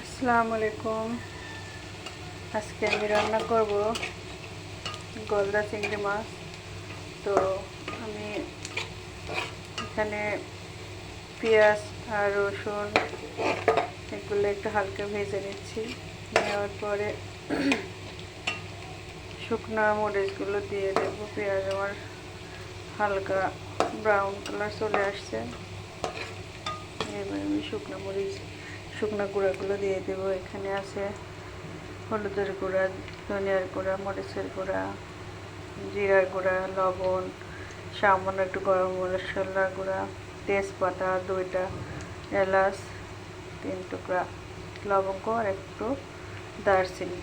আসসালামু আলাইকুম। আজকে আমি রান্না করব গলদা চিংড়ি মাছ। তো আমি এখানে পেঁয়াজ আর রসুন এগুলো একটু হালকা ভেজে নিচ্ছি। নেওয়ার পরে শুকনো মরিচগুলো দিয়ে দেবো। পেঁয়াজ আমার হালকা ব্রাউন কালার চলে আসছে। এবার আমি শুকনো গুঁড়াগুলো দিয়ে দেবো। এখানে আছে হলুদের গুঁড়া, ধনিয়ার গুঁড়া, মরিচের গুঁড়া, জিরার গুঁড়া, লবণ, সামান্য একটু গরম মশলার গুঁড়া, তেজপাতা, 2টা এলাচ, 3 টুকরা লবঙ্গ আর একটু দারচিনি।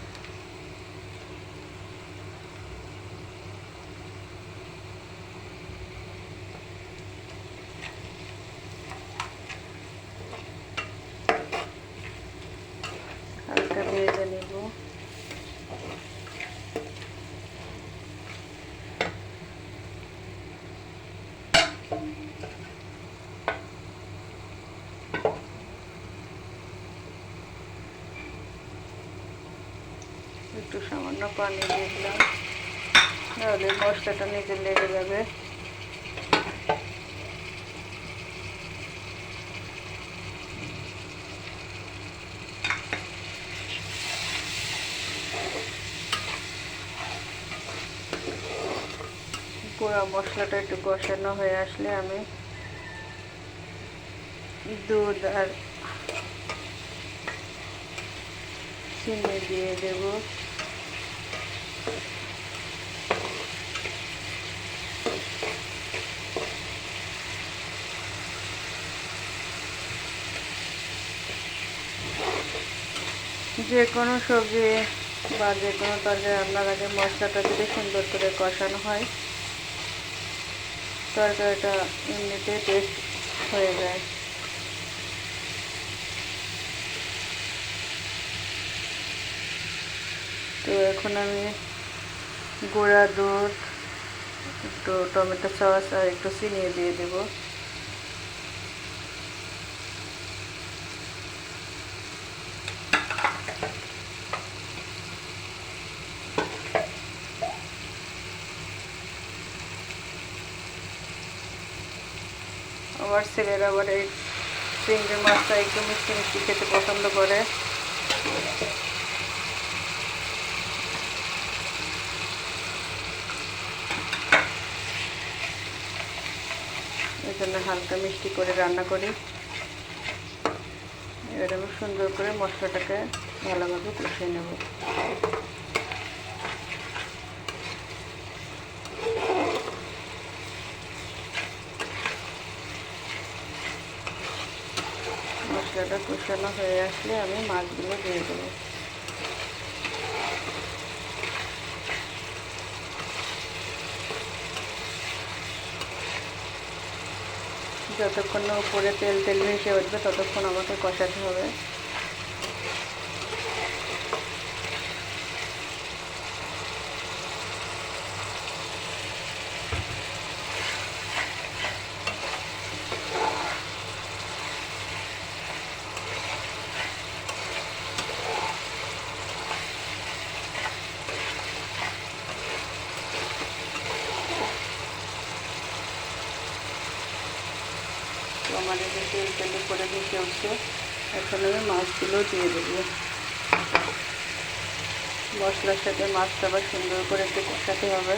হালকা ভেজে নেব। একটু সামান্য পানি দিয়ে দিলাম, তাহলে মশলাটা নিজে লেগে যাবে। পুরো মশলাটা একটু কষানো হয়ে আসলে আমি দুধ আর চিনি দিয়ে দেব। যে কোনো সবজি বা যে কোনো তরকারি রান্নার আগে মশলাটা যদি সুন্দর করে কষানো হয়, তরকারিটা এমনিতে টেস্ট হয়ে যায়। তো এখন আমি গুঁড়া দুধ, একটু টমেটো সস আর একটু চিনি দিয়ে দেব। আমার ছেলেরা আবার এই চিংড়ি মাছটা একটু মিষ্টি মিষ্টি খেতে পছন্দ করে। এই জন্য হালকা মিষ্টি করে রান্না করি। এবার আমি সুন্দর করে মশলাটাকে ভালোভাবে কষিয়ে নেব। মশলাটা কষানো হয়ে আসলে আমি মাছগুলো দিয়ে দেবো। যতক্ষণ না উপরে তেল ভেসে উঠবে ততক্ষণ আমাকে কষাতে হবে। আমার এই যে তেল উপরে ভেসে উঠছে, এখন আমি মাছগুলো দিয়ে দেবো। মশলার সাথে মাছটা আবার সুন্দর করে একটু কষাতে হবে।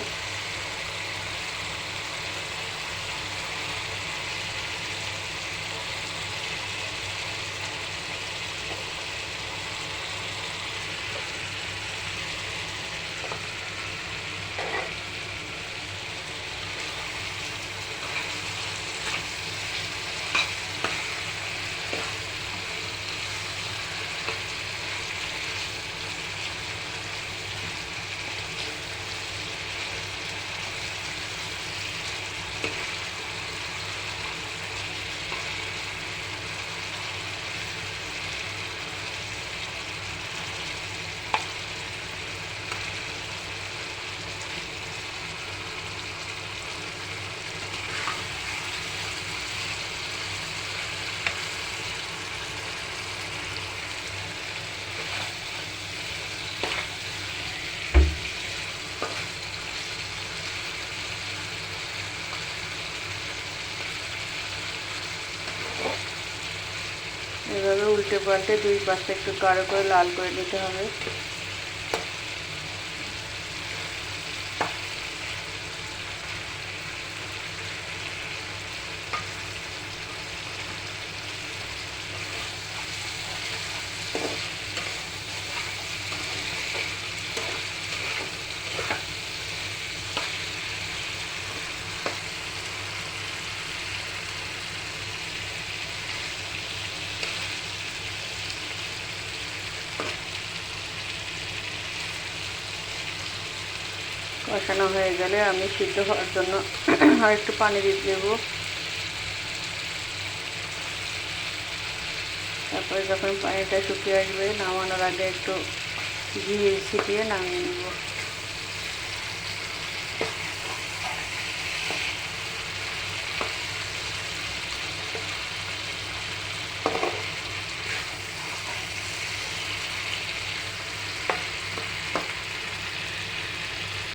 এভাবে উল্টে পাল্টে দুই পাশটা একটু গাঢ় করে লাল করে নিতে হবে। কষানো হয়ে গেলে আমি সিদ্ধ হওয়ার জন্য আর একটু পানি দিয়ে দেবো। তারপরে যখন পানিটা শুকিয়ে আসবে নামানোর আগে একটু ঘি ছিটিয়ে নামিয়ে নেব।